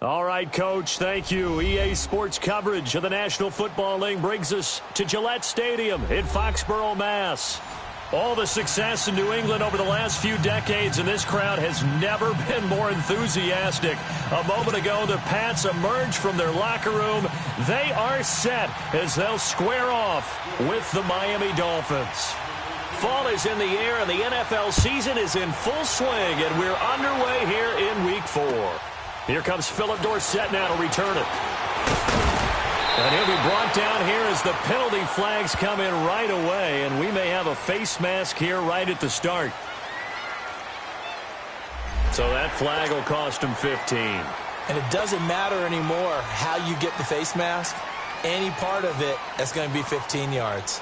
All right, Coach, thank you. EA Sports coverage of the National Football League brings us to Gillette Stadium in Foxborough, Mass. All the success in New England over the last few decades, and this crowd has never been more enthusiastic. A moment ago, the Pats emerged from their locker room. They are set as they'll square off with the Miami Dolphins. Fall is in the air, and the NFL season is in full swing, and we're underway here in Week 4. Here comes Philip Dorsett now to return it. And he'll be brought down here as the penalty flags come in right away, and we may have a face mask here right at the start. So that flag will cost him 15. And it doesn't matter anymore how you get the face mask. Any part of it, that's going to be 15 yards.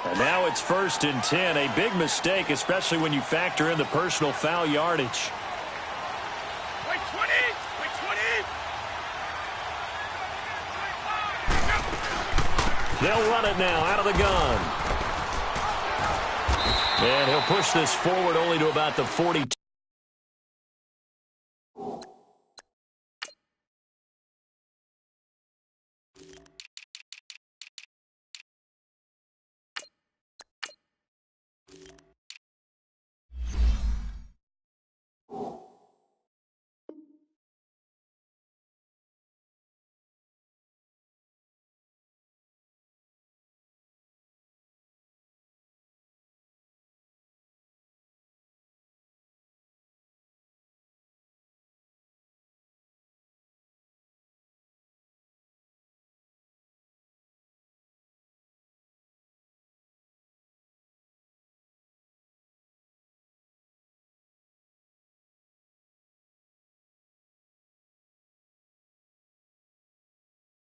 And now it's 1st and 10. A big mistake, especially when you factor in the personal foul yardage. They'll run it now out of the gun. And he'll push this forward only to about the 42.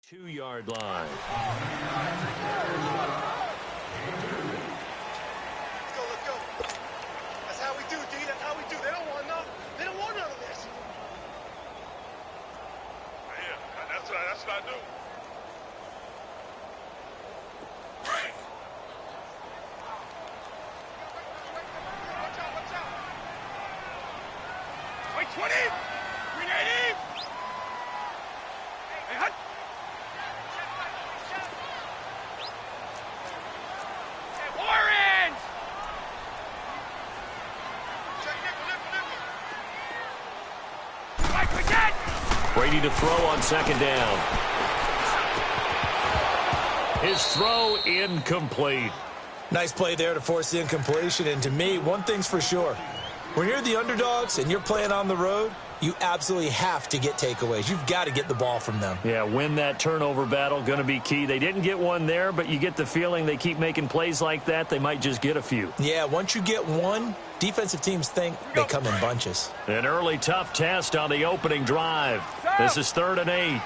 Two-yard line. Let's go. That's how we do, D. That's how we do. They don't want none. They don't want none of this. Yeah, that's what I do. Break. Watch out. Wait, 20. 380. Hey, hut. Brady to throw on 2nd down. His throw incomplete. Nice play there to force the incompletion. And to me, one thing's for sure. When you're the underdogs and you're playing on the road, you absolutely have to get takeaways. You've got to get the ball from them. Yeah, win that turnover battle, going to be key. They didn't get one there, but you get the feeling they keep making plays like that, they might just get a few. Yeah, once you get one, defensive teams think they come in bunches. An early tough test on the opening drive. This is 3rd and 8.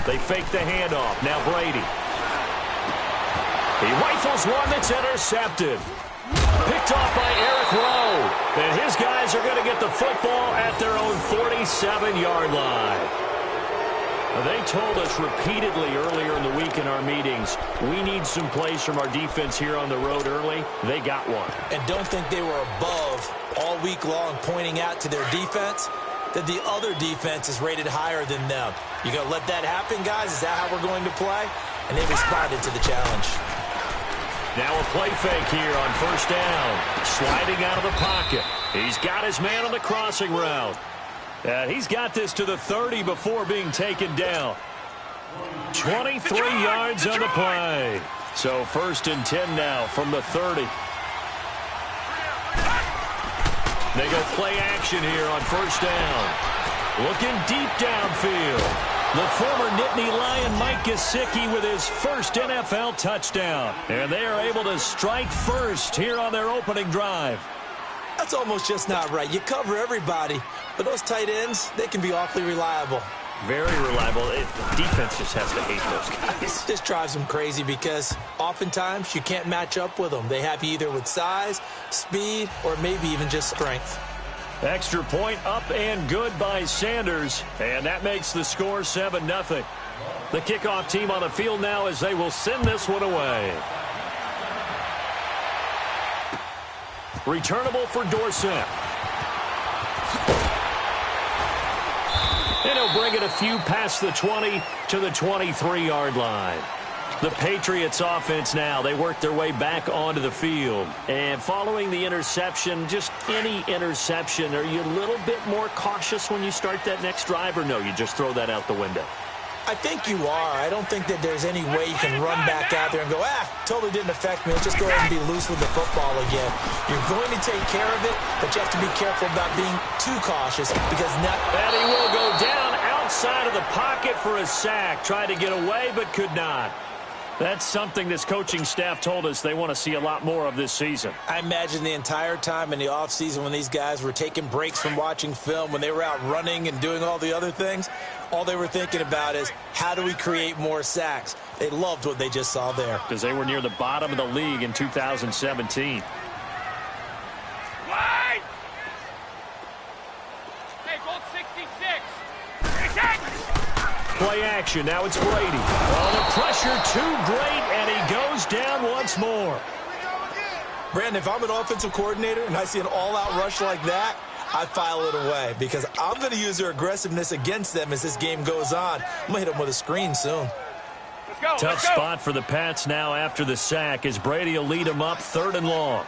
They fake the handoff. Now Brady. He rifles one that's intercepted. Picked off by Eric Rowe. And his guys are going to get the football at their own 47-yard line. They told us repeatedly earlier in the week in our meetings, we need some plays from our defense here on the road early. They got one. And don't think they were above all week long pointing out to their defense that the other defense is rated higher than them. You going to let that happen, guys? Is that how we're going to play? And they responded to the challenge. Now a play fake here on 1st down. Sliding out of the pocket. He's got his man on the crossing route. He's got this to the 30 before being taken down. 23 yards on the play. So 1st and 10 now from the 30. They go play action here on 1st down. Looking deep downfield. The former Nittany Lion Mike Gesicki with his first NFL touchdown. And they are able to strike first here on their opening drive. That's almost just not right. You cover everybody, but those tight ends, they can be awfully reliable. Very reliable. Defense just has to hate those guys. This drives them crazy because oftentimes you can't match up with them. They have you either with size, speed, or maybe even just strength. Extra point up and good by Sanders, and that makes the score 7-0. The kickoff team on the field now as they will send this one away. Returnable for Dorsett. And he'll bring it a few past the 20 to the 23-yard line. The Patriots offense now, they work their way back onto the field. And following the interception, just any interception, are you a little bit more cautious when you start that next drive, or no, you just throw that out the window? I think you are. I don't think that there's any way you can run back out there and go, totally didn't affect me. Let's just go ahead and be loose with the football again. You're going to take care of it, but you have to be careful about being too cautious because now... And he will go down outside of the pocket for a sack. Tried to get away, but could not. That's something this coaching staff told us they want to see a lot more of this season. I imagine the entire time in the offseason when these guys were taking breaks from watching film, when they were out running and doing all the other things, all they were thinking about is, how do we create more sacks? They loved what they just saw there. Because they were near the bottom of the league in 2017. Play action. Now it's Brady. Oh, the pressure too great, and he goes down once more. Brandon, if I'm an offensive coordinator and I see an all-out rush like that, I file it away because I'm going to use their aggressiveness against them as this game goes on. I'm going to hit them with a screen soon. Tough spot for the Pats now after the sack as Brady will lead them up 3rd and long.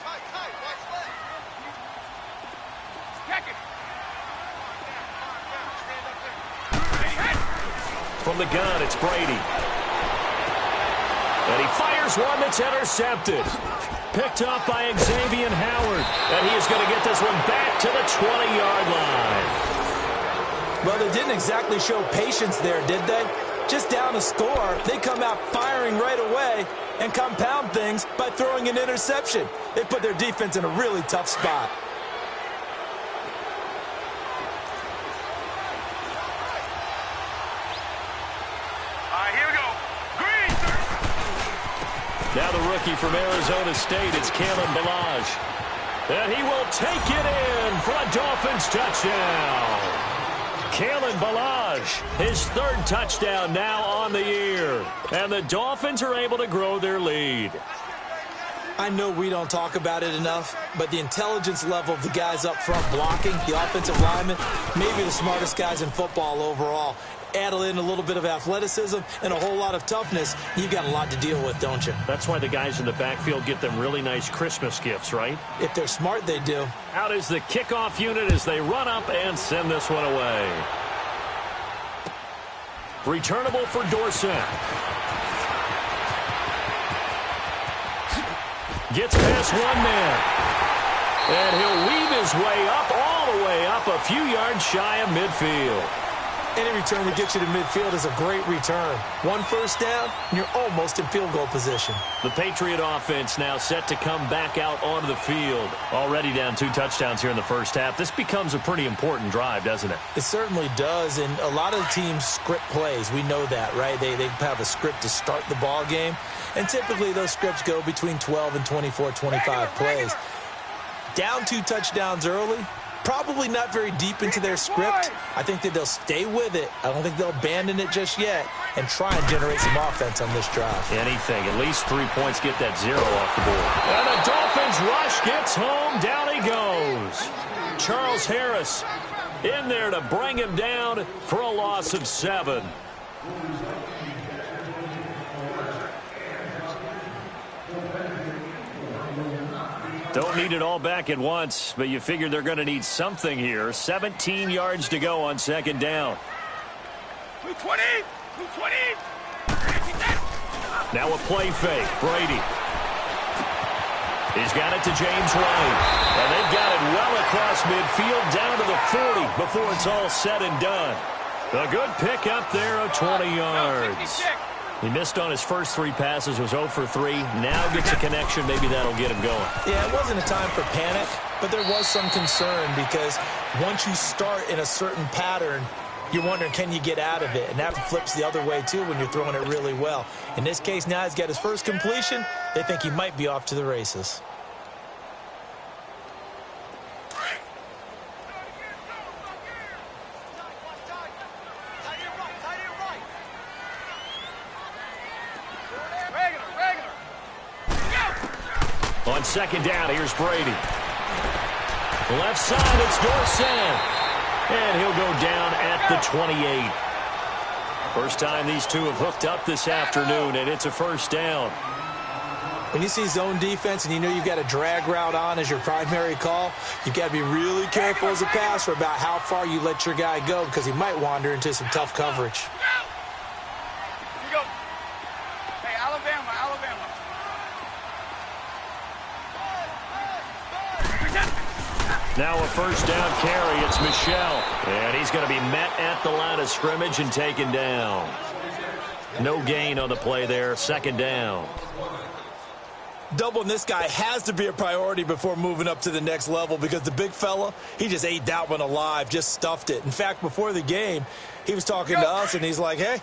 From the gun, it's Brady. And he fires one that's intercepted. Picked up by Xavier Howard. And he is going to get this one back to the 20-yard line. Well, they didn't exactly show patience there, did they? Just down a score, they come out firing right away and compound things by throwing an interception. They put their defense in a really tough spot. Now the rookie from Arizona State, it's Kalen Ballage. And he will take it in for a Dolphins touchdown. Kalen Ballage, his 3rd touchdown now on the year. And the Dolphins are able to grow their lead. I know we don't talk about it enough, but the intelligence level of the guys up front blocking, the offensive linemen, maybe the smartest guys in football overall. Add in a little bit of athleticism and a whole lot of toughness, you've got a lot to deal with, don't you? That's why the guys in the backfield get them really nice Christmas gifts, right? If they're smart, they do. Out is the kickoff unit as they run up and send this one away. Returnable for Dorsett. Gets past one man. And he'll weave his way up, all the way up, a few yards shy of midfield. Any return that gets you to midfield is a great return. 1 first down, and you're almost in field goal position. The Patriot offense now set to come back out onto the field. Already down 2 touchdowns here in the first half. This becomes a pretty important drive, doesn't it? It certainly does, and a lot of teams script plays. We know that, right? They have a script to start the ball game, and typically those scripts go between 12 and 24, 25 plays. Down 2 touchdowns early, probably not very deep into their script. I think that they'll stay with it. I don't think they'll abandon it just yet and try and generate some offense on this drive. Anything. At least 3 points, get that 0 off the board. And the Dolphins rush gets home. Down he goes. Charles Harris in there to bring him down for a loss of 7. Don't need it all back at once, but you figure they're going to need something here. 17 yards to go on 2nd down. 220! 220! Now a play fake. Brady. He's got it to James White. And they've got it well across midfield down to the 40 before it's all said and done. A good pick up there of 20 yards. He missed on his first 3 passes, was 0 for 3. Now gets a connection. Maybe that'll get him going. Yeah, it wasn't a time for panic, but there was some concern because once you start in a certain pattern, you're wondering, can you get out of it? And that flips the other way, too, when you're throwing it really well. In this case, now he's got his first completion. They think he might be off to the races. On 2nd down, here's Brady. Left side, it's Dorsett. And he'll go down at the 28. First time these two have hooked up this afternoon, and it's a first down. When you see zone defense and you know you've got a drag route on as your primary call, you've got to be really careful as a passer about how far you let your guy go because he might wander into some tough coverage. Here you go. Hey, Alabama. Now a first down carry. It's Michel. And he's going to be met at the line of scrimmage and taken down. No gain on the play there. Second down. Doubling this guy has to be a priority before moving up to the next level because the big fella, he just ate that one alive, just stuffed it. In fact, before the game, he was talking to us, and he's like, hey,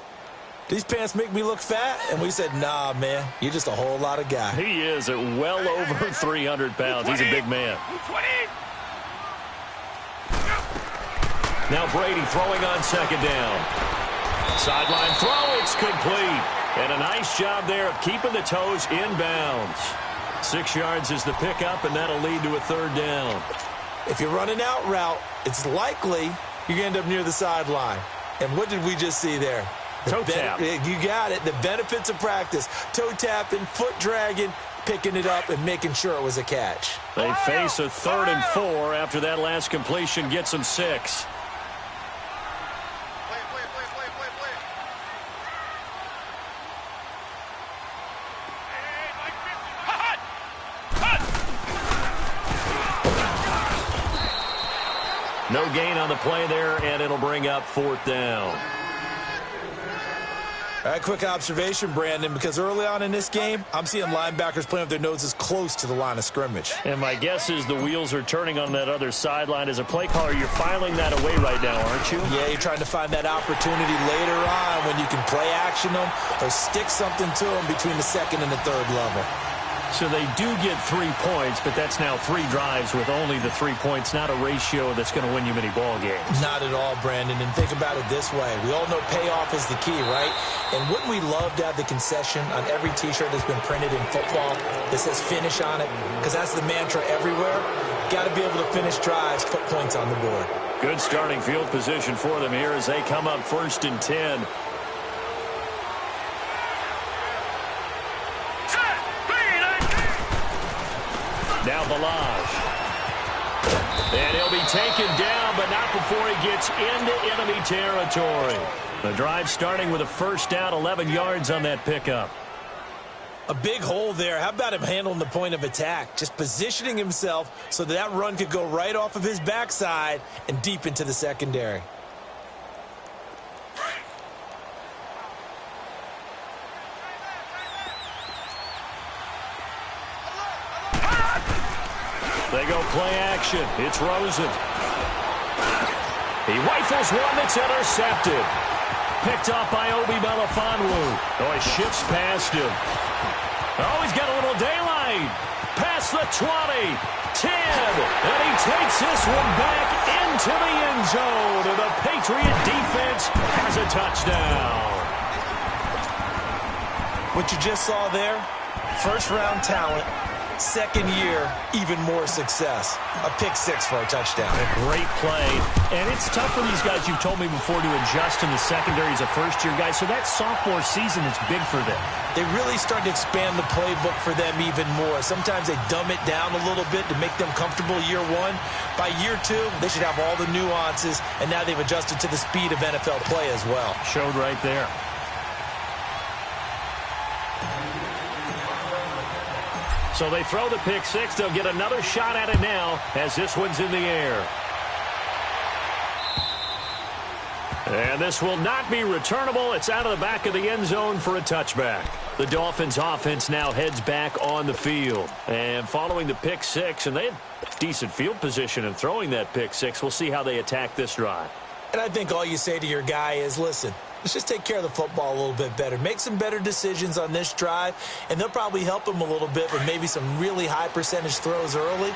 these pants make me look fat? And we said, nah, man, you're just a whole lot of guy. He is at well over 300 pounds. He's a big man. Now Brady throwing on second down. Sideline throw, it's complete. And a nice job there of keeping the toes inbounds. 6 yards is the pickup, and that'll lead to a third down. If you're running out route, it's likely you're going to end up near the sideline. And what did we just see there? Toe tap. You got it. The benefits of practice. Toe tapping, foot dragging, picking it up, and making sure it was a catch. They face a 3rd and 4 after that last completion gets them 6. No gain on the play there, and it'll bring up 4th down. All right, quick observation, Brandon, because early on in this game, I'm seeing linebackers playing with their noses close to the line of scrimmage. And my guess is the wheels are turning on that other sideline. As a play caller, you're filing that away right now, aren't you? Yeah, you're trying to find that opportunity later on when you can play action them or stick something to them between the 2nd and the 3rd level. So they do get 3 points, but that's now 3 drives with only the 3 points, not a ratio that's going to win you many ball games. Not at all, Brandon. And think about it this way. We all know payoff is the key, right? And wouldn't we love to have the concession on every T-shirt that's been printed in football that says finish on it? Because that's the mantra everywhere. Got to be able to finish drives, put points on the board. Good starting field position for them here as they come up 1st and 10. Now Balaj. And he'll be taken down, but not before he gets into enemy territory. The drive starting with a first down, 11 yards on that pickup. A big hole there. How about him handling the point of attack? Just positioning himself so that run could go right off of his backside and deep into the secondary. They go play action. It's Rosen. He rifles one that's intercepted. Picked off by Obi Melifonwu. Oh, he shifts past him. Oh, he's got a little daylight. Past the 20, 10, and he takes this one back into the end zone. And the Patriot defense has a touchdown. What you just saw there, first-round talent. 2nd year, even more success. A pick-6 for a touchdown. A great play. And it's tough for these guys, you've told me before, to adjust in the secondary as a first-year guy. So that sophomore season is big for them. They really start to expand the playbook for them even more. Sometimes they dumb it down a little bit to make them comfortable year 1. By year 2, they should have all the nuances, and now they've adjusted to the speed of NFL play as well. Showed right there. So they throw the pick 6. They'll get another shot at it now as this one's in the air. And this will not be returnable. It's out of the back of the end zone for a touchback. The Dolphins offense now heads back on the field. And following the pick 6, and they had decent field position in throwing that pick 6. We'll see how they attack this drive. And I think all you say to your guy is, listen, let's just take care of the football a little bit better. Make some better decisions on this drive, and they'll probably help him a little bit with maybe some really high percentage throws early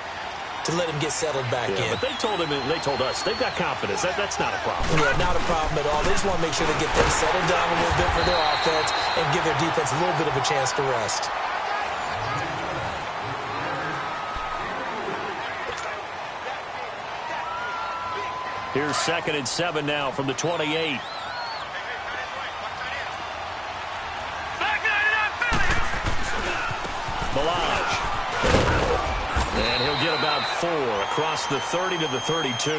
to let him get settled back in. But they told him, and they told us, they've got confidence. That's not a problem. Yeah, not a problem at all. They just want to make sure they get them settled down a little bit for their offense and give their defense a little bit of a chance to rest. Here's 2nd and 7 now from the 28. Balaj. And he'll get about 4 across the 30 to the 32.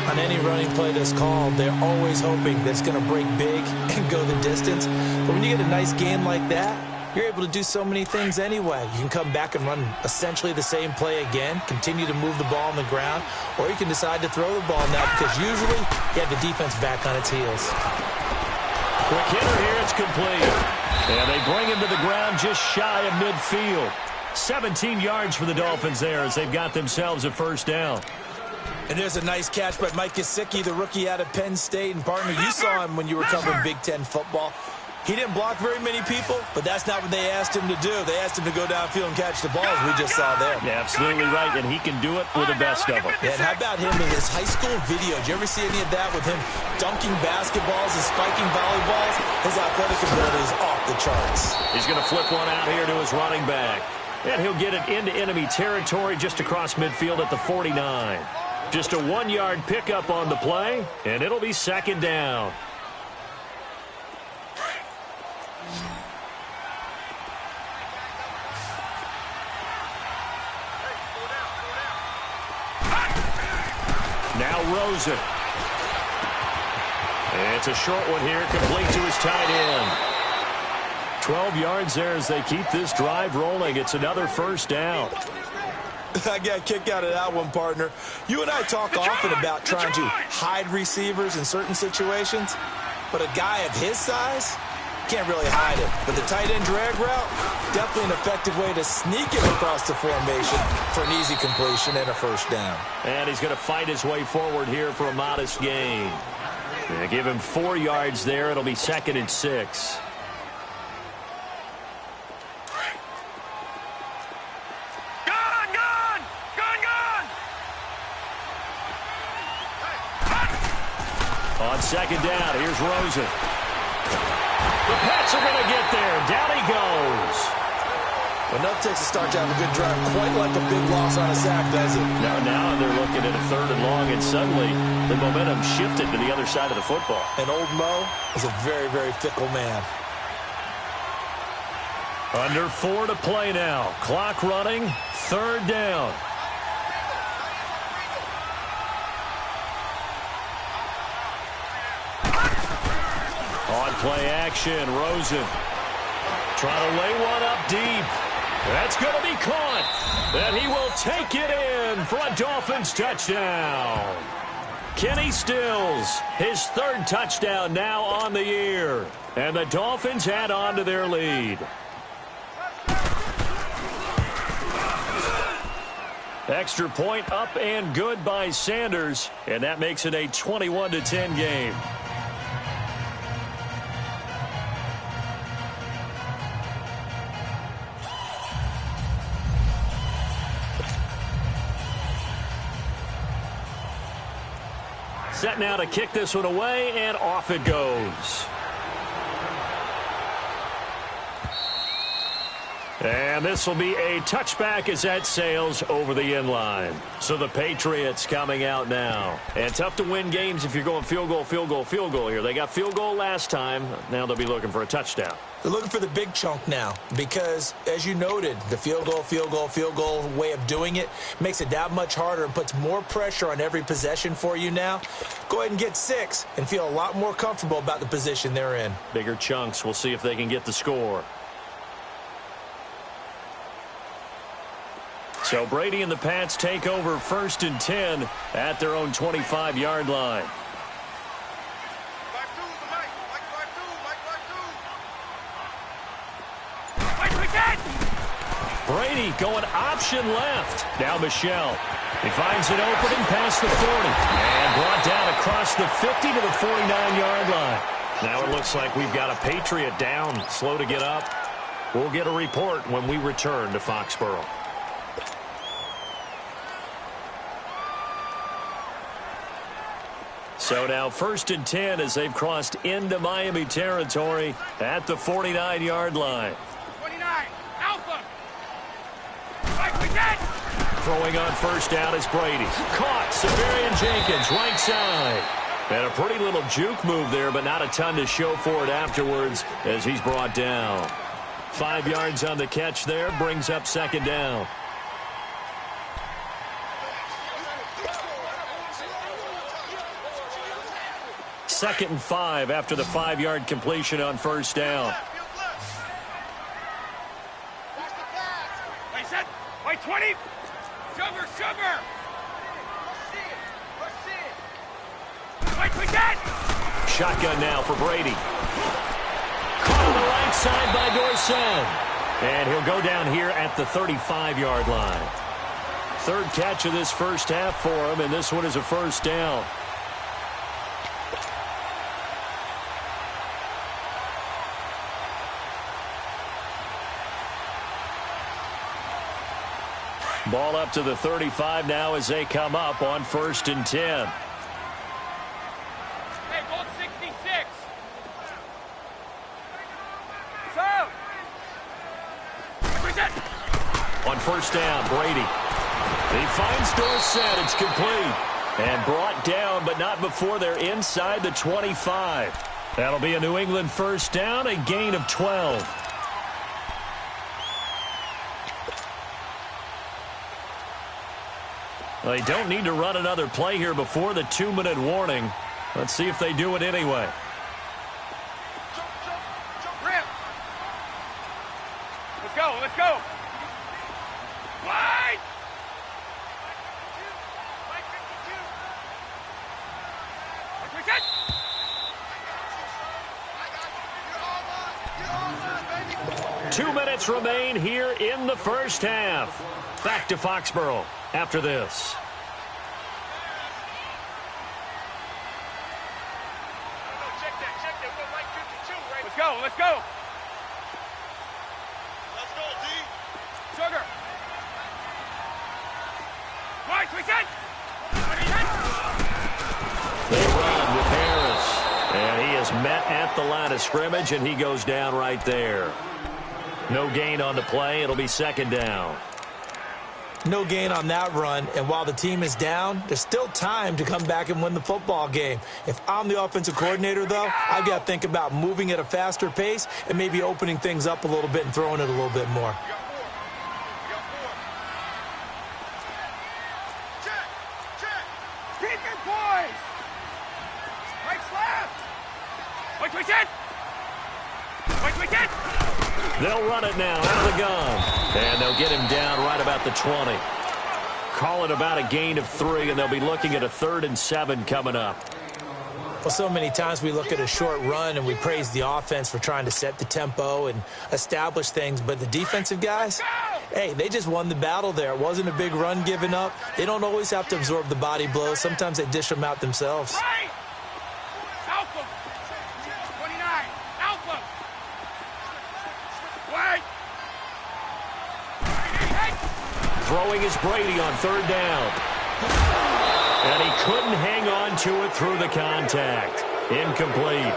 On any running play that's called, they're always hoping that it's going to break big and go the distance. But when you get a nice game like that, you're able to do so many things anyway. You can come back and run essentially the same play again, continue to move the ball on the ground, or you can decide to throw the ball now because usually you have the defense back on its heels. Quick hitter here, it's complete. And they bring him to the ground just shy of midfield. 17 yards for the Dolphins there as they've got themselves a first down. And there's a nice catch by Mike Gesicki, the rookie out of Penn State. And partner, you saw him when you were covering Big Ten football. He didn't block very many people, but that's not what they asked him to do. They asked him to go downfield and catch the ball, as we just saw there. Yeah, absolutely right, and he can do it with the best of them. Yeah, and how about him in his high school video? Did you ever see any of that with him dunking basketballs and spiking volleyballs? His athletic ability is off the charts. He's going to flip one out here to his running back. And he'll get it into enemy territory just across midfield at the 49. Just a 1-yard pickup on the play, and it'll be 2nd down. Now Rosen. It's a short one here, complete to his tight end. 12 yards there as they keep this drive rolling. It's another first down. I got a kick out of that one, partner. You and I talk often about trying to hide receivers in certain situations, but a guy of his size can't really hide it. But the tight end drag route, definitely an effective way to sneak him across the formation for an easy completion and a first down. And he's going to fight his way forward here for a modest gain. Yeah, give him 4 yards there. It'll be 2nd and 6. On 2nd down, here's Rosen. The Pats are going to get there. Down he goes. Enough takes to start to have a good drive, quite like a big loss on a sack, does it? Now they're looking at a 3rd and long, and suddenly the momentum shifted to the other side of the football. And old Mo is a very, very fickle man. Under 4 to play now. Clock running, 3rd down. On play action, Rosen trying to lay one up deep. That's going to be caught. And he will take it in for a Dolphins touchdown. Kenny Stills, his 3rd touchdown now on the year. And the Dolphins add on to their lead. Extra point up and good by Sanders. And that makes it a 21-10 game. Set now to kick this one away, and off it goes. And this will be a touchback as that sails over the end line. So the Patriots coming out now. And tough to win games if you're going field goal, field goal, field goal here. They got field goal last time. Now they'll be looking for a touchdown. They're looking for the big chunk now because, as you noted, the field goal way of doing it makes it that much harder and puts more pressure on every possession for you now. Go ahead and get 6 and feel a lot more comfortable about the position they're in. Bigger chunks. We'll see if they can get the score. So Brady and the Pats take over 1st and 10 at their own 25-yard line. Brady going option left. Now Michelle. He finds an opening past the 40. And brought down across the 50 to the 49-yard line. Now it looks like we've got a Patriot down, slow to get up. We'll get a report when we return to Foxborough. So now 1st and 10 as they've crossed into Miami territory at the 49-yard line. 29, Alpha. Right, we get. Throwing on first down is Brady. Caught. Severian Jenkins, right side. And a pretty little juke move there, but not a ton to show for it afterwards as he's brought down. 5 yards on the catch there, brings up second down. Second and 5 after the 5-yard completion on first down. Wait, set. Wait, 20. Sugar, sugar. Wait, that. Shotgun now for Brady. Caught on the right side by Dorsett. And he'll go down here at the 35-yard line. Third catch of this first half for him, and this one is a first down. Ball up to the 35 now as they come up on 1st and 10. Hey, goal 66. So. On first down, Brady. He finds Dorsett. It's complete. And brought down, but not before they're inside the 25. That'll be a New England first down, a gain of 12. They don't need to run another play here before the 2-minute warning. Let's see if they do it anyway. Rip. Let's go, let's go. Wide. 2 minutes remain here in the first half. Back to Foxborough after this. Let's go, let's go. Let's go, D. Sugar. Right, we set. They run with Harris. And he is met at the line of scrimmage, and he goes down right there. No gain on the play. It'll be second down. No gain on that run, and while the team is down, there's still time to come back and win the football game. If I'm the offensive coordinator, though, I've got to think about moving at a faster pace and maybe opening things up a little bit and throwing it a little bit more. Keep your poise. Right slap. Wait, we set. Wait, we set. They'll run it now out of the gun. And they'll get him down right about the 20. Call it about a gain of 3, and they'll be looking at a 3rd and 7 coming up. Well, so many times we look at a short run and we praise the offense for trying to set the tempo and establish things, but the defensive guys, hey, they just won the battle there. It wasn't a big run given up. They don't always have to absorb the body blows. Sometimes they dish them out themselves. Right. Alpha. 29. Alpha. Wait. Throwing is Brady on 3rd down. And he couldn't hang on to it through the contact. Incomplete.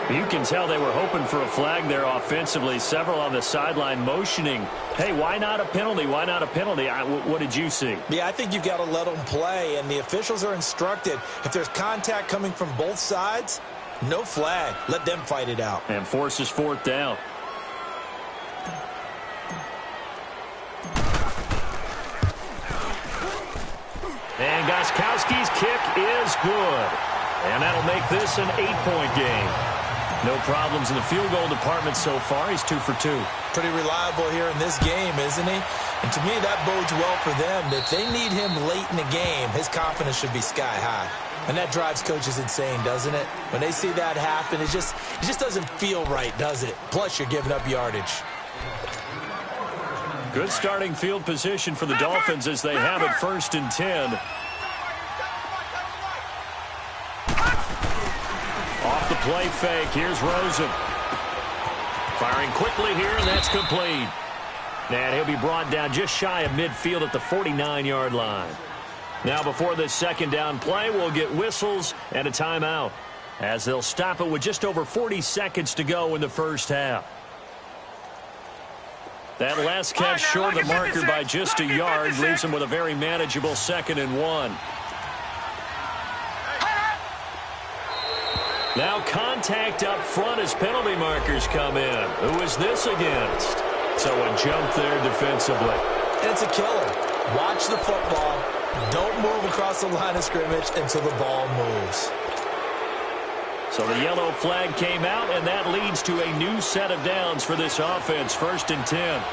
You can tell they were hoping for a flag there offensively. Several on the sideline motioning, hey, why not a penalty? Why not a penalty? What did you see? Yeah, I think you've got to let them play, and the officials are instructed. If there's contact coming from both sides, no flag. Let them fight it out. And forces 4th down. And Gostkowski's kick is good. And that'll make this an 8-point game. No problems in the field goal department so far. He's 2 for 2. Pretty reliable here in this game, isn't he? And to me, that bodes well for them. If they need him late in the game, his confidence should be sky high. And that drives coaches insane, doesn't it? When they see that happen, it just doesn't feel right, does it? Plus, you're giving up yardage. Good starting field position for the Dolphins as they have it 1st and 10. Off the play fake, here's Rosen. Firing quickly here, and that's complete. And he'll be brought down just shy of midfield at the 49-yard line. Now before this second down play, we'll get whistles and a timeout as they'll stop it with just over 40 seconds to go in the first half. That last catch short of the marker by just a yard leaves him with a very manageable 2nd and 1. Now contact up front as penalty markers come in. Who is this against? So a jump there defensively. And it's a killer. Watch the football. Don't move across the line of scrimmage until the ball moves. So the yellow flag came out, and that leads to a new set of downs for this offense. 1st and 10.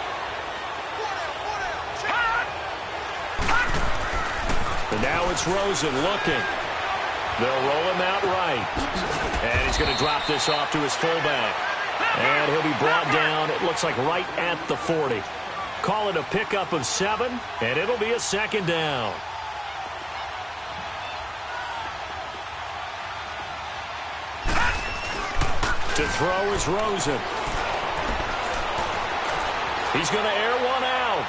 And now it's Rosen looking. They'll roll him out right. And he's going to drop this off to his fullback. And he'll be brought down, it looks like right at the 40. Call it a pickup of 7, and it'll be a 2nd down. To throw is Rosen. He's going to air one out.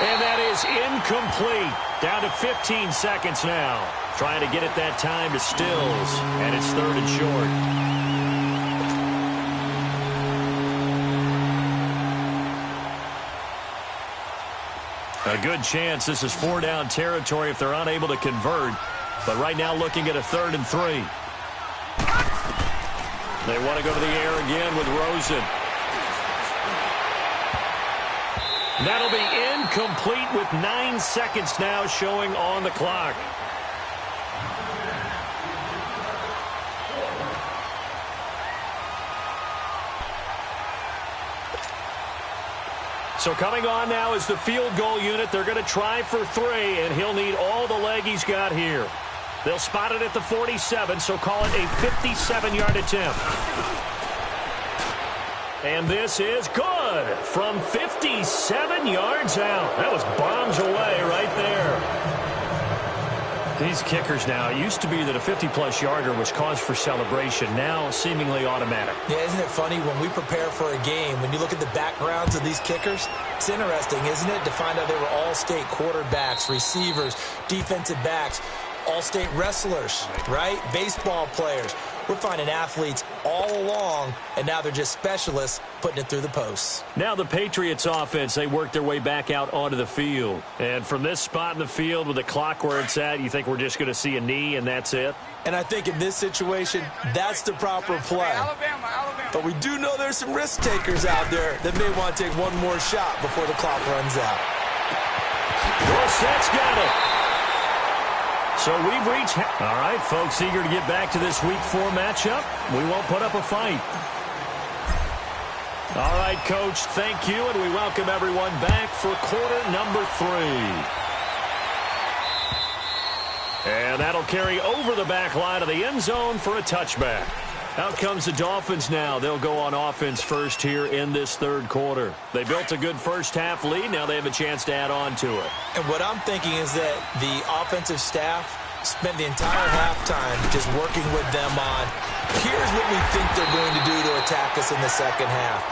And that is incomplete. Down to 15 seconds now. Trying to get it that time to Stills. And it's 3rd and short. A good chance this is 4-down territory if they're unable to convert. But right now looking at a 3rd and 3. They want to go to the air again with Rosen. That'll be incomplete with 9 seconds now showing on the clock. So coming on now is the field goal unit. They're going to try for 3, and he'll need all the leg he's got here. They'll spot it at the 47, so call it a 57-yard attempt. And this is good from 57 yards out. That was bombs away right there. These kickers now, it used to be that a 50-plus yarder was cause for celebration. Now seemingly automatic. Yeah, isn't it funny when we prepare for a game, when you look at the backgrounds of these kickers, it's interesting, isn't it, to find out they were all-state quarterbacks, receivers, defensive backs, all-state wrestlers, right? Baseball players. We're finding athletes all along, and now they're just specialists putting it through the posts. Now the Patriots offense, they work their way back out onto the field. And from this spot in the field with the clock where it's at, you think we're just going to see a knee and that's it? And I think in this situation, that's the proper play. But we do know there's some risk takers out there that may want to take one more shot before the clock runs out. Brossett's got it. So we've reached... All right, folks, eager to get back to this Week 4 matchup. We won't put up a fight. All right, Coach, thank you, and we welcome everyone back for quarter number 3. And that'll carry over the back line of the end zone for a touchback. Out comes the Dolphins now. They'll go on offense first here in this 3rd quarter. They built a good first-half lead. Now they have a chance to add on to it. And what I'm thinking is that the offensive staff spent the entire halftime just working with them on, here's what we think they're going to do to attack us in the second half.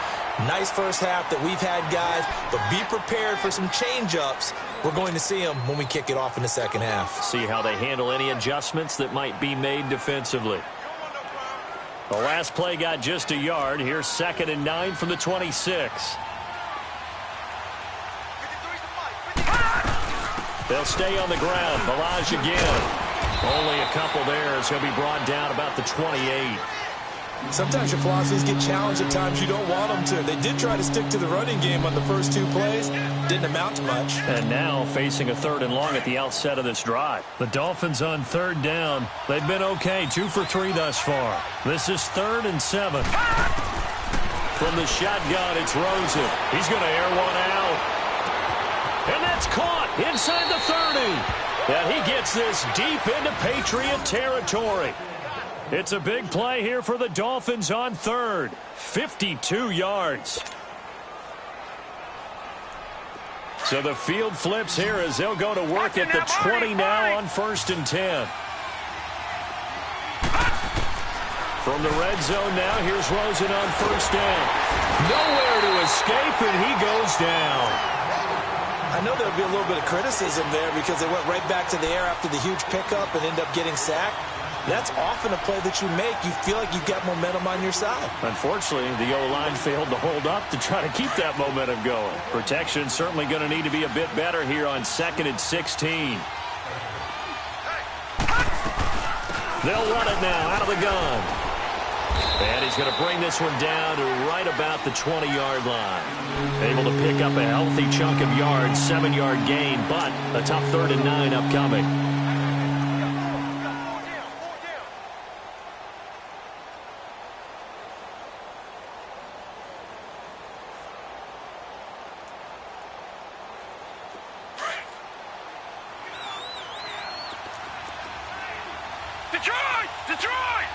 Nice first half that we've had, guys, but be prepared for some change-ups. We're going to see them when we kick it off in the second half. See how they handle any adjustments that might be made defensively. The last play got just a yard. Here's 2nd and 9 from the 26. They'll stay on the ground. Balaj again. Only a couple there as he'll be brought down about the 28. Sometimes your philosophies get challenged at times you don't want them to. They did try to stick to the running game on the first 2 plays. Didn't amount to much. And now facing a 3rd and long at the outset of this drive. The Dolphins on 3rd down. They've been okay, 2 for 3 thus far. This is 3rd and 7. From the shotgun, it's Rosen. He's going to air one out. And that's caught inside the 30. And he gets this deep into Patriot territory. It's a big play here for the Dolphins on 3rd. 52 yards. So the field flips here as they'll go to work at the 20 now on 1st and 10. From the red zone now, here's Rosen on 1st down. Nowhere to escape, and he goes down. I know there'll be a little bit of criticism there because they went right back to the air after the huge pickup and ended up getting sacked. That's often a play that you make. You feel like you've got momentum on your side. Unfortunately, the O-line failed to hold up to try to keep that momentum going. Protection certainly going to need to be a bit better here on 2nd and 16. They'll run it now out of the gun. And he's going to bring this one down to right about the 20-yard line. Able to pick up a healthy chunk of yards, 7-yard gain, but a tough 3rd and 9 upcoming. Detroit!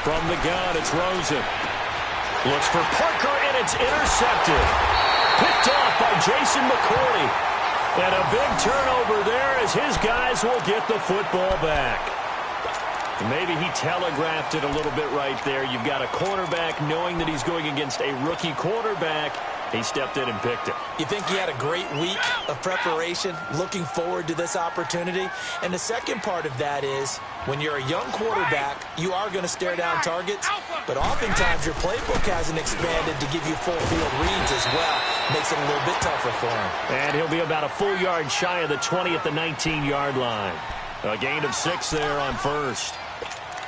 From the gun, it's Rosen. Looks for Parker, and it's intercepted. Picked off by Jason McCourty. And a big turnover there as his guys will get the football back. Maybe he telegraphed it a little bit right there. You've got a cornerback knowing that he's going against a rookie quarterback. He stepped in and picked it. You think he had a great week of preparation, looking forward to this opportunity? And the second part of that is, when you're a young quarterback, you are going to stare down targets, but oftentimes your playbook hasn't expanded to give you full field reads as well. Makes it a little bit tougher for him. And he'll be about a full yard shy of the 20 at the 19-yard line. A gain of 6 there on first.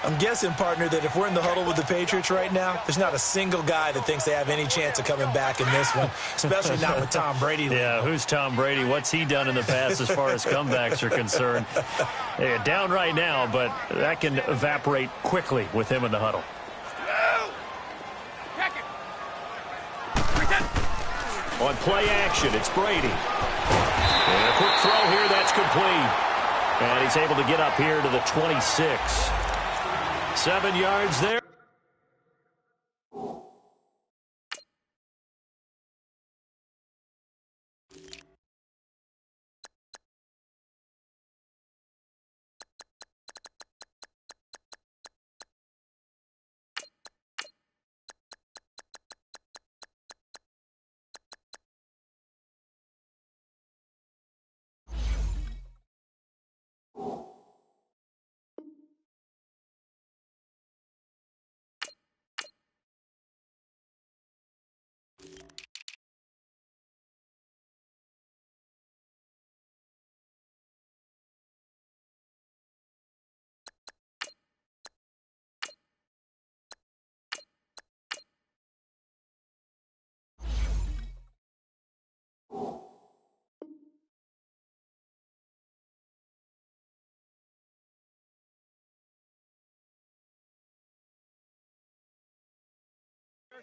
I'm guessing, partner, that if we're in the huddle with the Patriots right now, there's not a single guy that thinks they have any chance of coming back in this one, especially not with Tom Brady. Yeah, who's Tom Brady? What's he done in the past as far as comebacks are concerned? Yeah, down right now, but that can evaporate quickly with him in the huddle. On play action, it's Brady. And a quick throw here, that's complete. And he's able to get up here to the 26. 7 yards there.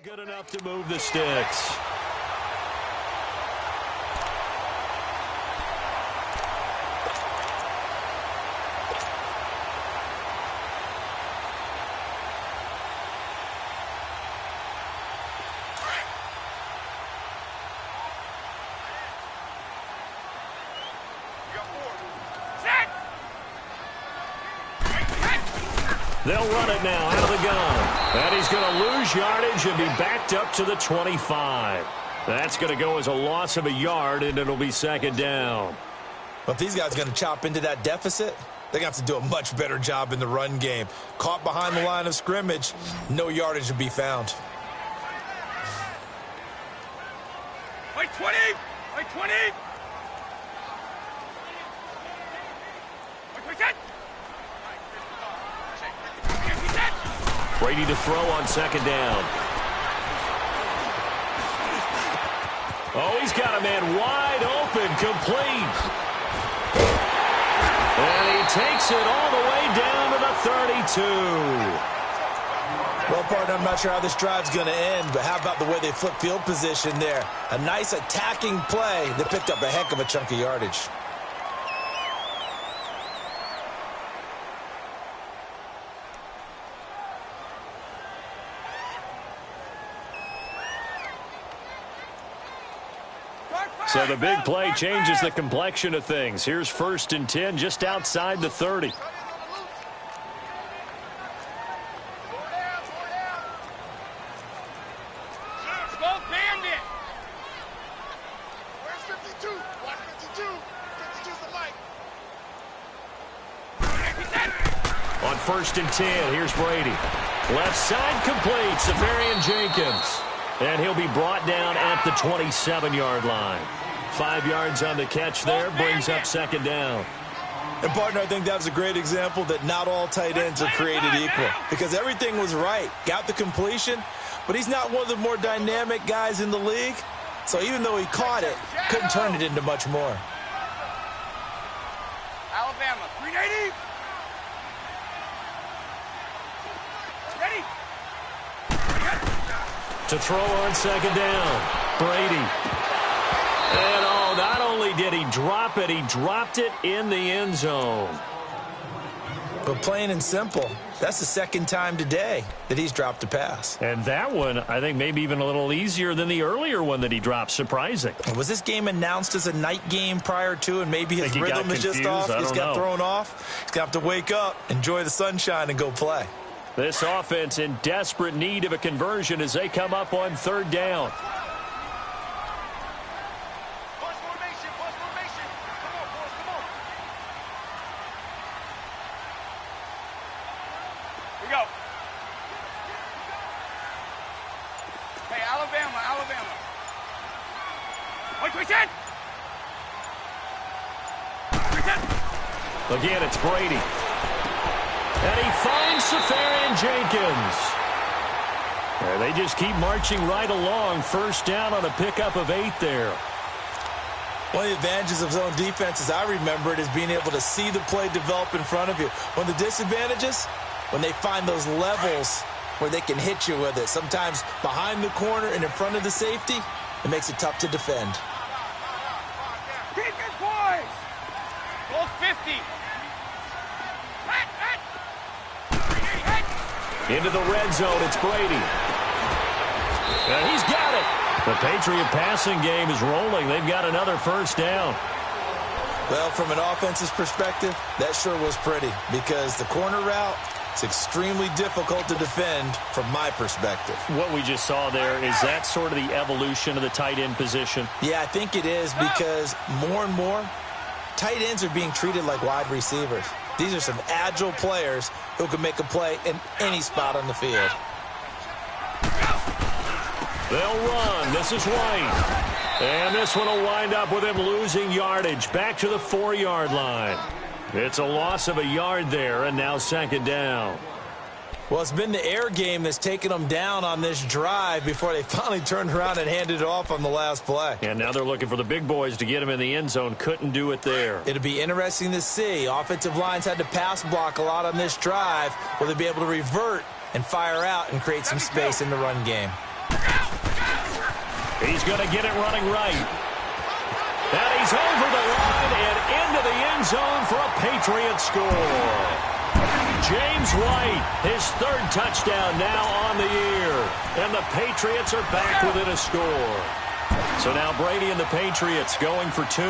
Good enough to move the sticks. They'll run it now out of the gun. And he's going to lose yardage and be backed up to the 25. That's going to go as a loss of a yard, and it'll be 2nd down. Well, if these guys are going to chop into that deficit, they're going to have to do a much better job in the run game. Caught behind the line of scrimmage, no yardage to be found. Wait, 20! Wait, 20! Brady to throw on 2nd down. Oh, he's got a man wide open, complete. And he takes it all the way down to the 32. Well, partner, I'm not sure how this drive's going to end, but how about the way they flip field position there? A nice attacking play that picked up a heck of a chunk of yardage. So the big play changes the complexion of things. Here's 1st and 10 just outside the 30. 1st and 10. Here's Brady. Left side complete. Safarian-Jenkins. And he'll be brought down at the 27-yard line. 5 yards on the catch there. Brings up 2nd down. And, partner, I think that was a great example that not all tight ends are created equal. Because everything was right. Got the completion. But he's not one of the more dynamic guys in the league. So even though he caught it, couldn't turn it into much more. Alabama, 380. Ready. To throw on 2nd down. Brady. And not only did he drop it, he dropped it in the end zone. But plain and simple, that's the 2nd time today that he's dropped a pass. And that one, I think, maybe even a little easier than the earlier one that he dropped. Surprising. Was this game announced as a night game prior to, and maybe his rhythm is just off? He's got thrown off. He's going to have to wake up, enjoy the sunshine, and go play. This offense in desperate need of a conversion as they come up on 3rd down. Again, it's Brady. And he finds Safarian-Jenkins. They just keep marching right along. 1st down on a pickup of 8 there. One of the advantages of zone defense, as I remember it, is being able to see the play develop in front of you. One of the disadvantages, when they find those levels where they can hit you with it. Sometimes behind the corner and in front of the safety, it makes it tough to defend. Keep it, boys. Goal 50. Into the red zone, it's Brady. And he's got it. The Patriot passing game is rolling. They've got another 1st down. Well, from an offense's perspective, that sure was pretty because the corner route is extremely difficult to defend from my perspective. What we just saw there, is that sort of the evolution of the tight end position? Yeah, I think it is because more and more, tight ends are being treated like wide receivers. These are some agile players who can make a play in any spot on the field. They'll run. This is White. And this one will wind up with him losing yardage. Back to the 4-yard line. It's a loss of a yard there, and now 2nd down. Well, it's been the air game that's taken them down on this drive before they finally turned around and handed it off on the last play. And now they're looking for the big boys to get him in the end zone. Couldn't do it there. It'll be interesting to see. Offensive lines had to pass block a lot on this drive. Will they be able to revert and fire out and create some space in the run game? He's going to get it running right. And he's over the line and into the end zone for a Patriot score. James White, his 3rd touchdown now on the year. And the Patriots are back within a score. So now Brady and the Patriots going for 2.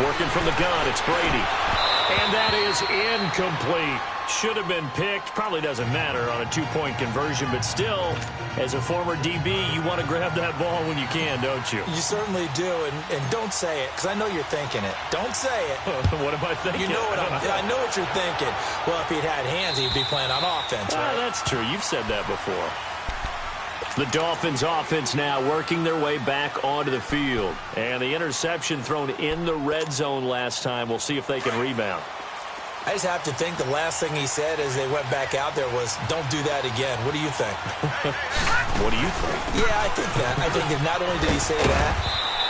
Working from the gun, it's Brady. And that is incomplete. Should have been picked. Probably doesn't matter on a 2-point conversion, but still, as a former DB, you want to grab that ball when you can, don't you? You certainly do, and don't say it, because I know you're thinking it. Don't say it. What am I thinking? You know what I know what you're thinking. Well, if he'd had hands, he'd be playing on offense, right? That's true. You've said that before. The Dolphins offense now working their way back onto the field. And the interception thrown in the red zone last time. We'll see if they can rebound. I just have to think the last thing he said as they went back out there was, don't do that again. What do you think? What do you think? Yeah, I think that. I think that not only did he say that,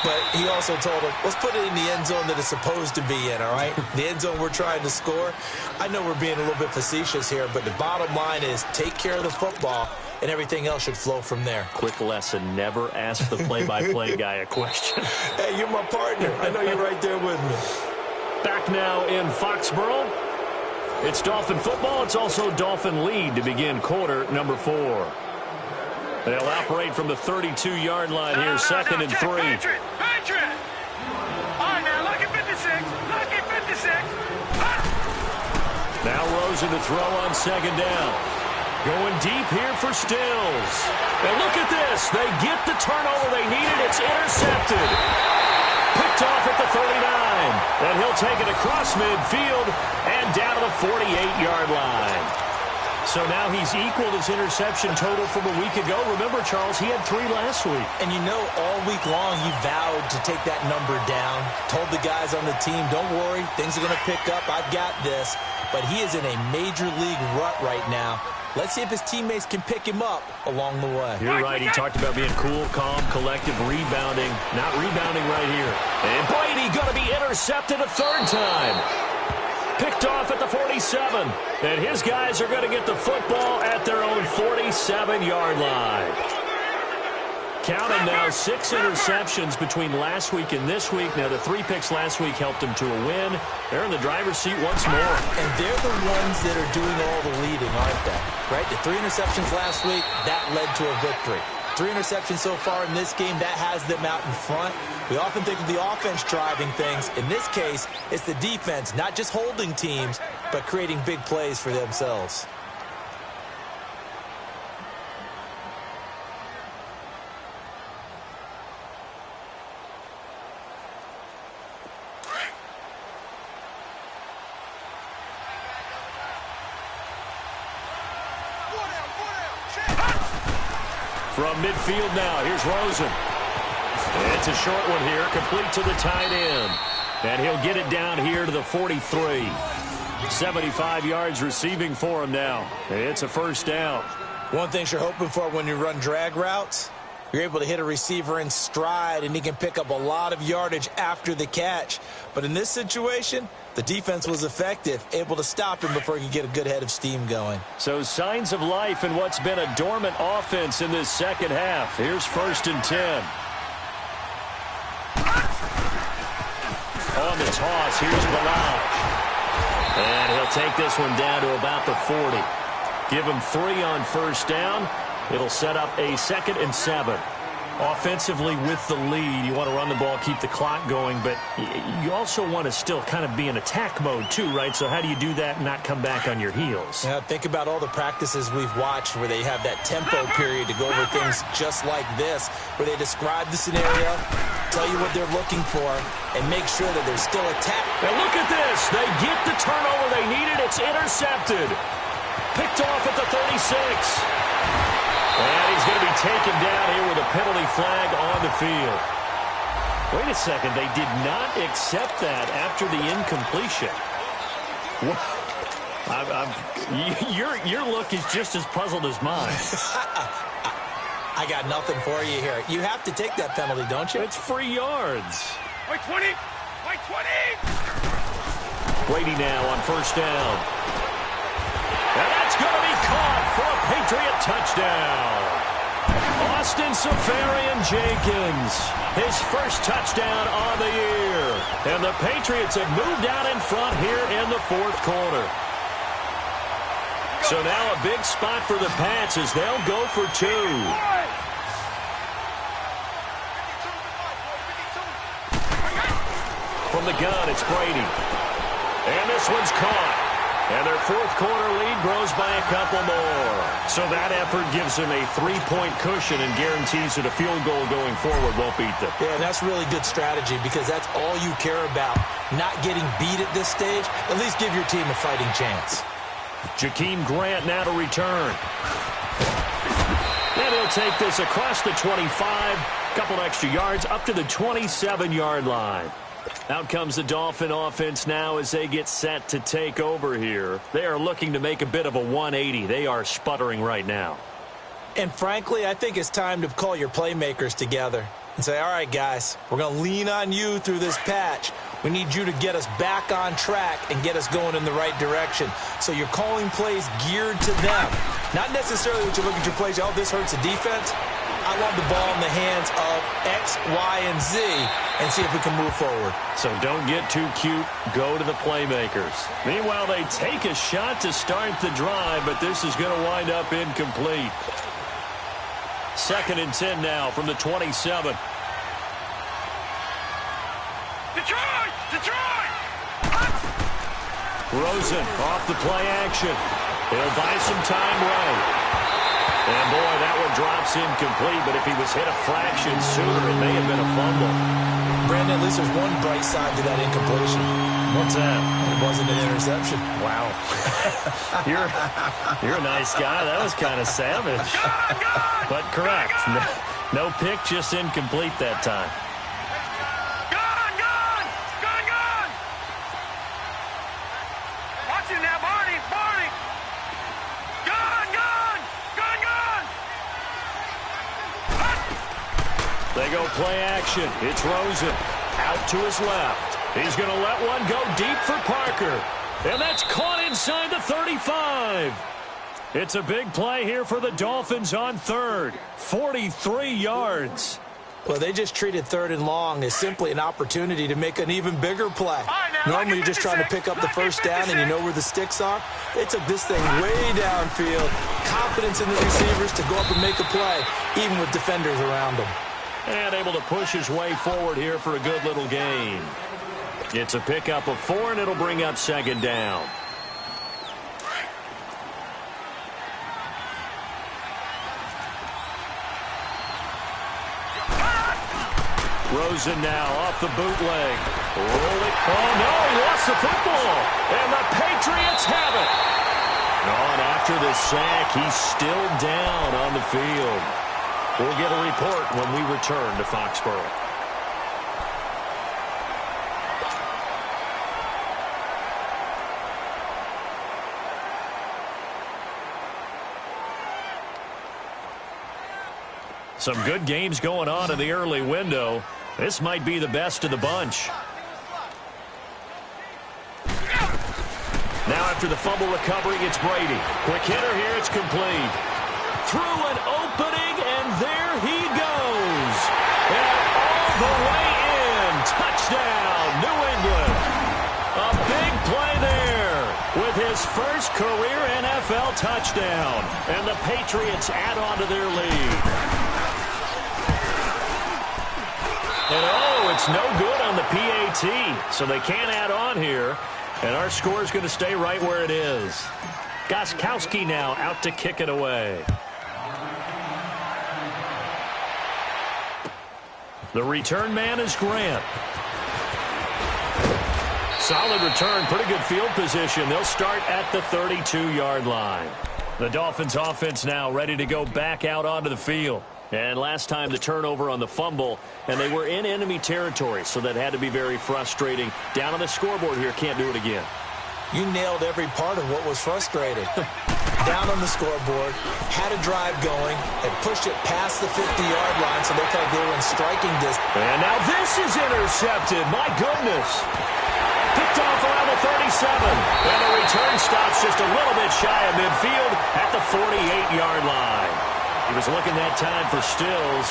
but he also told him, let's put it in the end zone that it's supposed to be in, all right? The end zone we're trying to score. I know we're being a little bit facetious here, but the bottom line is take care of the football, and everything else should flow from there. Quick lesson, never ask the play-by-play guy a question. Hey, you're my partner. I know you're right there with me. Back now in Foxborough. It's Dolphin football. It's also Dolphin lead to begin quarter number 4. They'll operate from the 32-yard line here, 2nd and 3. Patriot! All right, now, look at 56. Look at 56. Now Rosen to throw on 2nd down. Going deep here for Stills. And look at this. They get the turnover they needed. It's intercepted. Picked Picked off at the 39. And he'll take it across midfield and down to the 48-yard line. So now he's equaled his interception total from a week ago. Remember, Charles, he had 3 last week. And you know, all week long he vowed to take that number down. Told the guys on the team, don't worry, things are going to pick up. I've got this. But he is in a major league rut right now. Let's see if his teammates can pick him up along the way. You're right. He talked about being cool, calm, collective, rebounding. Not rebounding right here. And Brady going to be intercepted a 3rd time. Picked off at the 47. And his guys are going to get the football at their own 47-yard line. Count them now, 6 interceptions between last week and this week. Now, the 3 picks last week helped them to a win. They're in the driver's seat once more. And they're the ones that are doing all the leading, aren't they? Right? The 3 interceptions last week, that led to a victory. 3 interceptions so far in this game, that has them out in front. We often think of the offense driving things. In this case, it's the defense, not just holding teams, but creating big plays for themselves. From midfield now, here's Rosen. It's a short one here, complete to the tight end. And he'll get it down here to the 43. 75 yards receiving for him now. It's a 1st down. One thing you're hoping for when you run drag routes, you're able to hit a receiver in stride, and he can pick up a lot of yardage after the catch. But in this situation, the defense was effective, able to stop him before he could get a good head of steam going. So signs of life in what's been a dormant offense in this 2nd half. Here's 1st and 10. On the toss, here's Balaj. And he'll take this one down to about the 40. Give him 3 on 1st down. It'll set up a 2nd and 7. Offensively with the lead, you want to run the ball, keep the clock going, but you also want to still kind of be in attack mode too, right? So how do you do that and not come back on your heels? Yeah, think about all the practices we've watched where they have that tempo period to go over things just like this, where they describe the scenario, tell you what they're looking for, and make sure that there's still attack. Now look at this. They get the turnover they needed. It's intercepted. Picked off at the 36. And he's going to be taken down here with a penalty flag on the field. Wait a second. They did not accept that after the incompletion. Your look is just as puzzled as mine. I got nothing for you here. You have to take that penalty, don't you? It's free yards. Wait, 20. Wait, 20. Brady now on 1st down. And that's going to be caught for a Patriot touchdown. Austin Safarian-Jenkins, his 1st touchdown on the year. And the Patriots have moved out in front here in the 4th quarter. So now a big spot for the Pats as they'll go for 2. From the gun, it's Brady. And this one's caught. And their 4th quarter lead grows by a couple more. So that effort gives them a 3-point cushion and guarantees that a field goal going forward won't beat them. Yeah, that's really good strategy because that's all you care about. Not getting beat at this stage. At least give your team a fighting chance. Jakeem Grant now to return. And he'll take this across the 25. Couple extra yards up to the 27-yard line. Out comes the Dolphin offense now as they get set to take over here. They are looking to make a bit of a 180. They are sputtering right now. And frankly, I think it's time to call your playmakers together and say, all right, guys, we're going to lean on you through this patch. We need you to get us back on track and get us going in the right direction. So you're calling plays geared to them. Not necessarily that you look at your plays, oh, this hurts the defense. I want the ball in the hands of X, Y, and Z and see if we can move forward. So don't get too cute. Go to the playmakers. Meanwhile, they take a shot to start the drive, but this is going to wind up incomplete. 2nd and 10 now from the 27. Detroit! Detroit! Rosen off the play action. He'll buy some time right. And, boy, that one drops incomplete, but if he was hit a fraction sooner, it may have been a fumble. Brandon, at least there's one bright side to that incompletion. What's that? It wasn't an interception. Wow. you're a nice guy. That was kind of savage. But correct. No pick, just incomplete that time. Gone! Watch him now, Barney! Gone! They go play action. It's Rosen. Out to his left. He's going to let one go deep for Parker. And that's caught inside the 35. It's a big play here for the Dolphins on third. 43 yards. Well, they just treated third and long as simply an opportunity to make an even bigger play. Normally, you're just trying to pick up the first down and you know where the sticks are. They took this thing way downfield. Confidence in the receivers to go up and make a play, even with defenders around them. And able to push his way forward here for a good little gain. It's a pickup of 4, and it'll bring up second down. Rosen now off the bootleg. Roll it. Oh, no, he lost the football. And the Patriots have it. On after the sack, he's still down on the field. We'll get a report when we return to Foxborough. Some good games going on in the early window. This might be the best of the bunch. Now after the fumble recovery, it's Brady. Quick hitter here, it's complete. Through an opening, and there he goes. And all the way in. Touchdown, New England. A big play there with his first career NFL touchdown. And the Patriots add on to their lead. And, oh, it's no good on the PAT, so they can't add on here. And our score is going to stay right where it is. Gostkowski now out to kick it away. The return man is Grant. Solid return, pretty good field position. They'll start at the 32-yard line. The Dolphins offense now ready to go back out onto the field. And last time the turnover on the fumble, and they were in enemy territory, so that had to be very frustrating. Down on the scoreboard here, can't do it again. You nailed every part of what was frustrating. Down on the scoreboard, had a drive going, and pushed it past the 50-yard line, so they felt they were in striking distance. And now this is intercepted. My goodness. Picked off around the 37. And the return stops just a little bit shy of midfield at the 48-yard line. He was looking that time for Stills.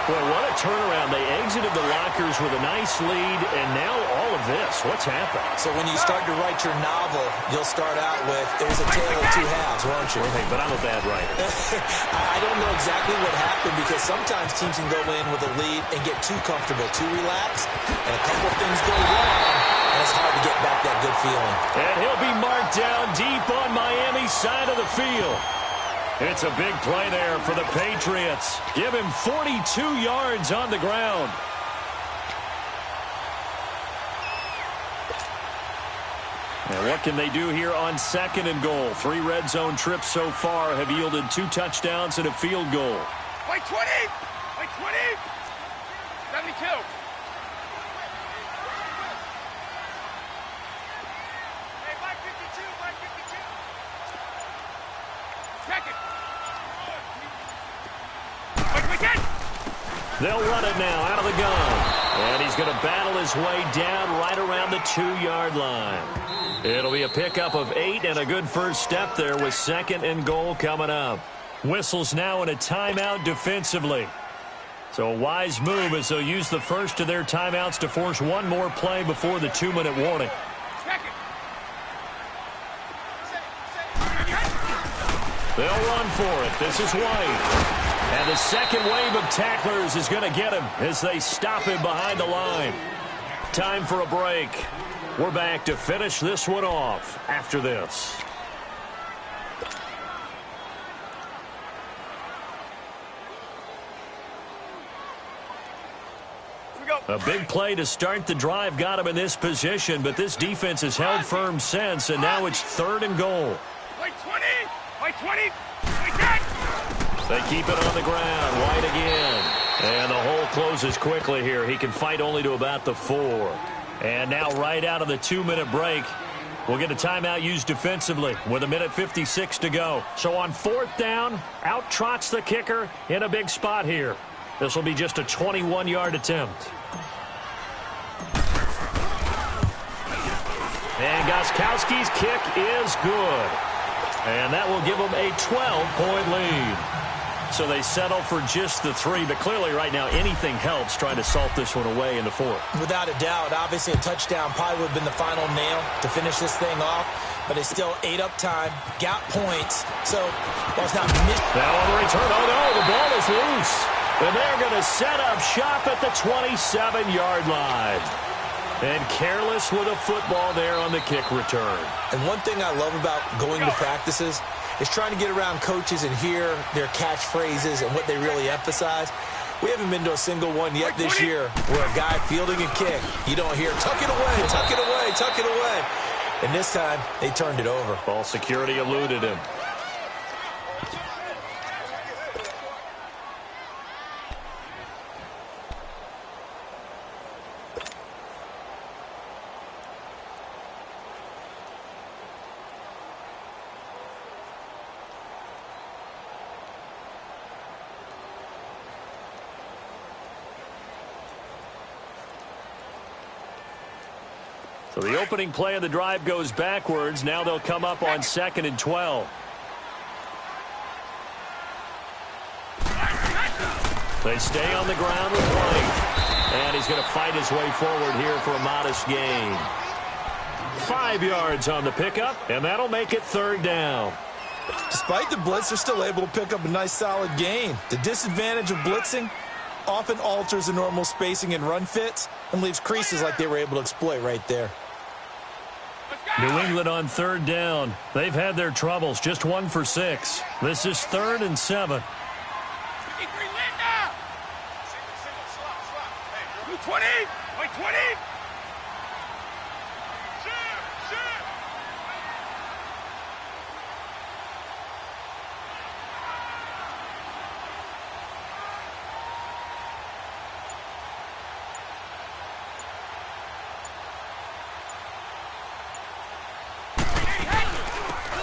Boy, what a turnaround. They exited the lockers with a nice lead, and now all of this. What's happened? So when you start to write your novel, you'll start out with, it was a tale of two halves, won't you? Hey, but I'm a bad writer. I don't know exactly what happened, because sometimes teams can go in with a lead and get too comfortable, too relaxed, and a couple of things go wrong, and it's hard to get back that good feeling. And he'll be marked down deep on Miami's side of the field. It's a big play there for the Patriots. Give him 42 yards on the ground. And what can they do here on second and goal? 3 red zone trips so far have yielded 2 touchdowns and a field goal. Wait, 20! Wait, 20! 72! Hey, Mike 52, Mike 52! Check it! They'll run it now out of the gun. And he's going to battle his way down right around the 2-yard line. It'll be a pickup of 8 and a good first step there with second and goal coming up. Whistles now in a timeout defensively. So a wise move as they'll use the first of their timeouts to force one more play before the 2-minute warning. They'll run for it. This is White. And the second wave of tacklers is going to get him as they stop him behind the line. Time for a break. We're back to finish this one off after this. A big play to start the drive got him in this position, but this defense has held firm since, and now it's 3rd and goal. Wait 20! Wait 20! Wait 10! They keep it on the ground. White again. And the hole closes quickly here. He can fight only to about the 4. And now right out of the 2-minute break, we'll get a timeout used defensively with 1:56 to go. So on 4th down, out trots the kicker in a big spot here. This will be just a 21-yard attempt. And Gostkowski's kick is good. And that will give them a 12-point lead. So they settle for just the 3, but clearly right now anything helps trying to salt this one away in the 4th. Without a doubt, obviously a touchdown probably would have been the final nail to finish this thing off, but it's still ate up time, got points, so well, it's not missed. Now on the return, oh no, the ball is loose. And they're going to set up shop at the 27-yard line. And careless with a football there on the kick return. And one thing I love about going to practices is trying to get around coaches and hear their catchphrases and what they really emphasize. We haven't been to a single one yet this year where a guy fielding a kick, you don't hear, tuck it away, tuck it away, tuck it away. And this time, they turned it over. Ball security eluded him. So the opening play of the drive goes backwards. Now they'll come up on 2nd and 12. They stay on the ground with White. And he's going to fight his way forward here for a modest gain. 5 yards on the pickup, and that'll make it 3rd down. Despite the blitz, they're still able to pick up a nice solid gain. The disadvantage of blitzing often alters the normal spacing and run fits and leaves creases like they were able to exploit right there. New England on 3rd down. They've had their troubles, just 1 for 6. This is 3rd and 7. 20! Wait 20!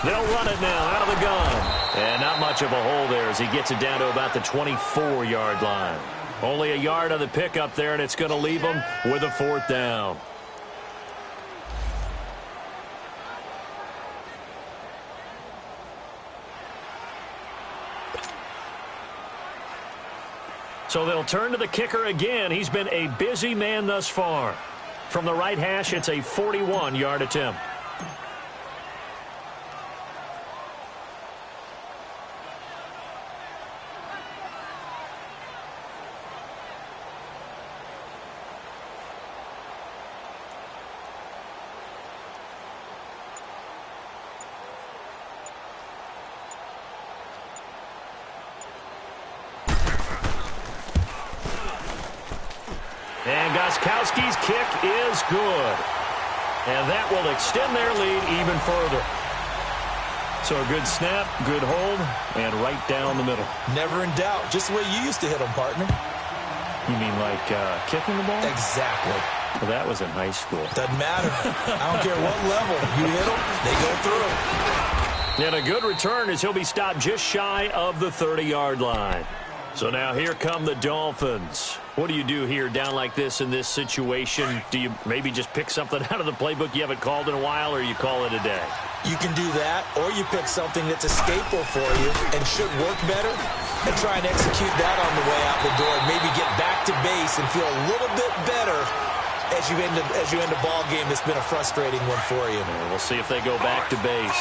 They'll run it now out of the gun. And not much of a hole there as he gets it down to about the 24-yard line. Only a yard on the pickup there, and it's going to leave him with a 4th down. So they'll turn to the kicker again. He's been a busy man thus far. From the right hash, it's a 41-yard attempt. And Gostkowski's kick is good. And that will extend their lead even further. So a good snap, good hold, and right down the middle. Never in doubt. Just the way you used to hit them, partner. You mean like kicking the ball? Exactly. Well, that was in high school. Doesn't matter. I don't care what level. You hit them, they go through. And a good return as he'll be stopped just shy of the 30-yard line. So now here come the Dolphins. What do you do here down like this in this situation? Do you maybe just pick something out of the playbook you haven't called in a while, or you call it a day? You can do that, or you pick something that's a staple for you and should work better and try and execute that on the way out the door and maybe get back to base and feel a little bit better as you end a ball game that's been a frustrating one for you. We'll see if they go back to base.